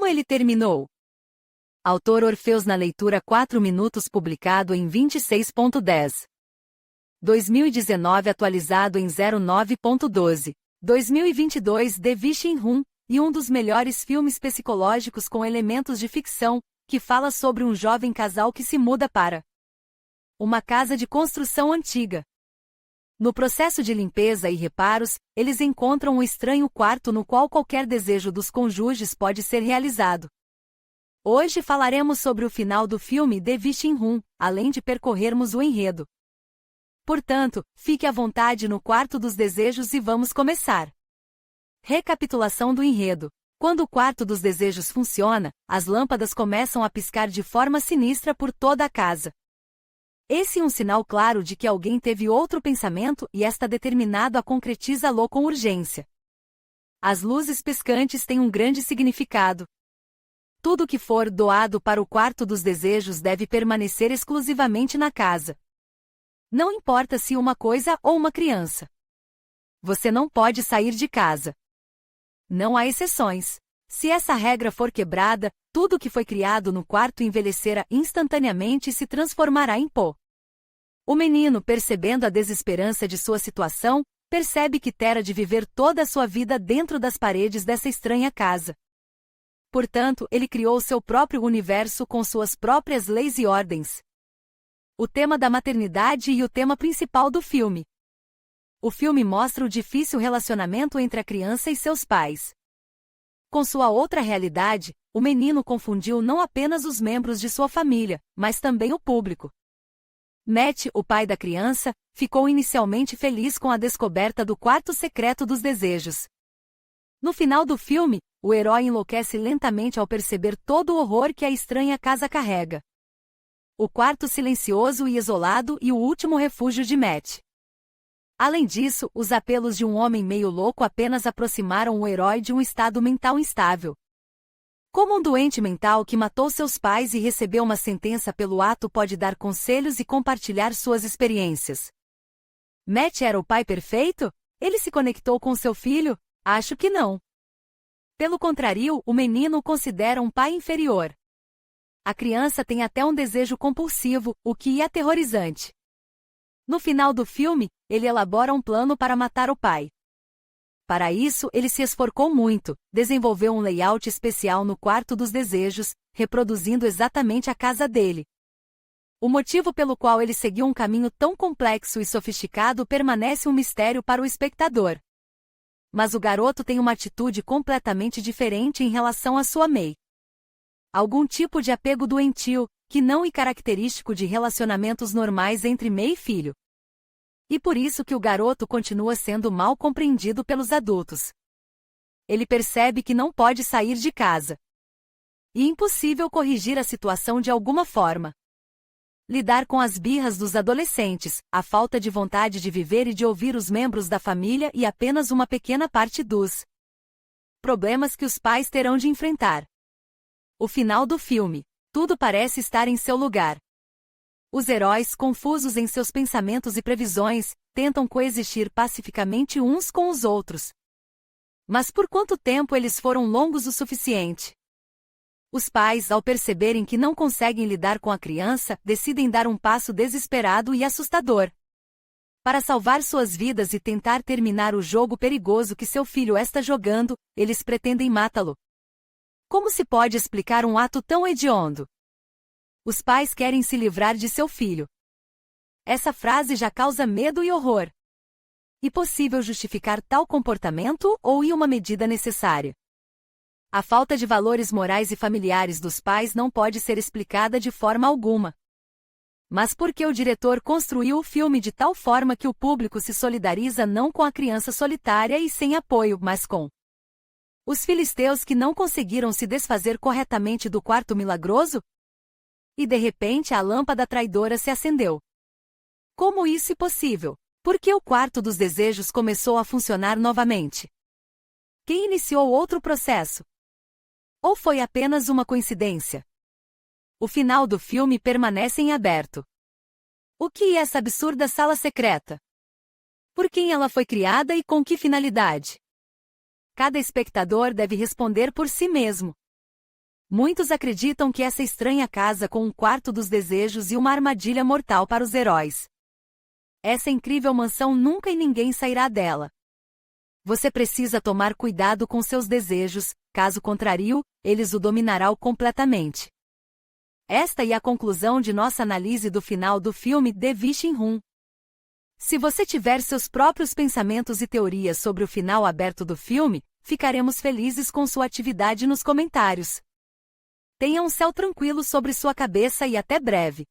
ele terminou? Autor Orfeus na leitura 4 minutos, publicado em 26.10. 2019, atualizado em 09.12. 2022, The Wishing Room, e um dos melhores filmes psicológicos com elementos de ficção, que fala sobre um jovem casal que se muda para uma casa de construção antiga. No processo de limpeza e reparos, eles encontram um estranho quarto no qual qualquer desejo dos cônjuges pode ser realizado. Hoje falaremos sobre o final do filme The Wishing Room, além de percorrermos o enredo. Portanto, fique à vontade no quarto dos desejos e vamos começar. Recapitulação do enredo. Quando o quarto dos desejos funciona, as lâmpadas começam a piscar de forma sinistra por toda a casa. Esse é um sinal claro de que alguém teve outro pensamento e está determinado a concretizá-lo com urgência. As luzes piscantes têm um grande significado. Tudo que for doado para o quarto dos desejos deve permanecer exclusivamente na casa. Não importa se uma coisa ou uma criança. Você não pode sair de casa. Não há exceções. Se essa regra for quebrada, tudo que foi criado no quarto envelhecerá instantaneamente e se transformará em pó. O menino, percebendo a desesperança de sua situação, percebe que terá de viver toda a sua vida dentro das paredes dessa estranha casa. Portanto, ele criou seu próprio universo com suas próprias leis e ordens. O tema da maternidade e o tema principal do filme. O filme mostra o difícil relacionamento entre a criança e seus pais. Com sua outra realidade, o menino confundiu não apenas os membros de sua família, mas também o público. Matt, o pai da criança, ficou inicialmente feliz com a descoberta do quarto secreto dos desejos. No final do filme, o herói enlouquece lentamente ao perceber todo o horror que a estranha casa carrega. O quarto silencioso e isolado e o último refúgio de Matt. Além disso, os apelos de um homem meio louco apenas aproximaram o herói de um estado mental instável. Como um doente mental que matou seus pais e recebeu uma sentença pelo ato pode dar conselhos e compartilhar suas experiências. Matt era o pai perfeito? Ele se conectou com seu filho? Acho que não. Pelo contrário, o menino o considera um pai inferior. A criança tem até um desejo compulsivo, o que é aterrorizante. No final do filme, ele elabora um plano para matar o pai. Para isso, ele se esforçou muito, desenvolveu um layout especial no quarto dos desejos, reproduzindo exatamente a casa dele. O motivo pelo qual ele seguiu um caminho tão complexo e sofisticado permanece um mistério para o espectador. Mas o garoto tem uma atitude completamente diferente em relação à sua May. Algum tipo de apego doentio, que não é característico de relacionamentos normais entre May e filho. E por isso que o garoto continua sendo mal compreendido pelos adultos. Ele percebe que não pode sair de casa. E impossível corrigir a situação de alguma forma. Lidar com as birras dos adolescentes, a falta de vontade de viver e de ouvir os membros da família e apenas uma pequena parte dos problemas que os pais terão de enfrentar. O final do filme. Tudo parece estar em seu lugar. Os heróis, confusos em seus pensamentos e previsões, tentam coexistir pacificamente uns com os outros. Mas por quanto tempo eles foram longos o suficiente? Os pais, ao perceberem que não conseguem lidar com a criança, decidem dar um passo desesperado e assustador. Para salvar suas vidas e tentar terminar o jogo perigoso que seu filho está jogando, eles pretendem matá-lo. Como se pode explicar um ato tão hediondo? Os pais querem se livrar de seu filho. Essa frase já causa medo e horror. É possível justificar tal comportamento ou é uma medida necessária? A falta de valores morais e familiares dos pais não pode ser explicada de forma alguma. Mas por que o diretor construiu o filme de tal forma que o público se solidariza não com a criança solitária e sem apoio, mas com os filisteus que não conseguiram se desfazer corretamente do quarto milagroso? E de repente a lâmpada traidora se acendeu. Como isso é possível? Por que o quarto dos desejos começou a funcionar novamente? Quem iniciou outro processo? Ou foi apenas uma coincidência? O final do filme permanece em aberto. O que é essa absurda sala secreta? Por quem ela foi criada e com que finalidade? Cada espectador deve responder por si mesmo. Muitos acreditam que essa estranha casa com um quarto dos desejos e uma armadilha mortal para os heróis. Essa incrível mansão nunca e ninguém sairá dela. Você precisa tomar cuidado com seus desejos, caso contrário, eles o dominarão completamente. Esta é a conclusão de nossa análise do final do filme The Wishing Room. Se você tiver seus próprios pensamentos e teorias sobre o final aberto do filme, ficaremos felizes com sua atividade nos comentários. Tenha um céu tranquilo sobre sua cabeça e até breve.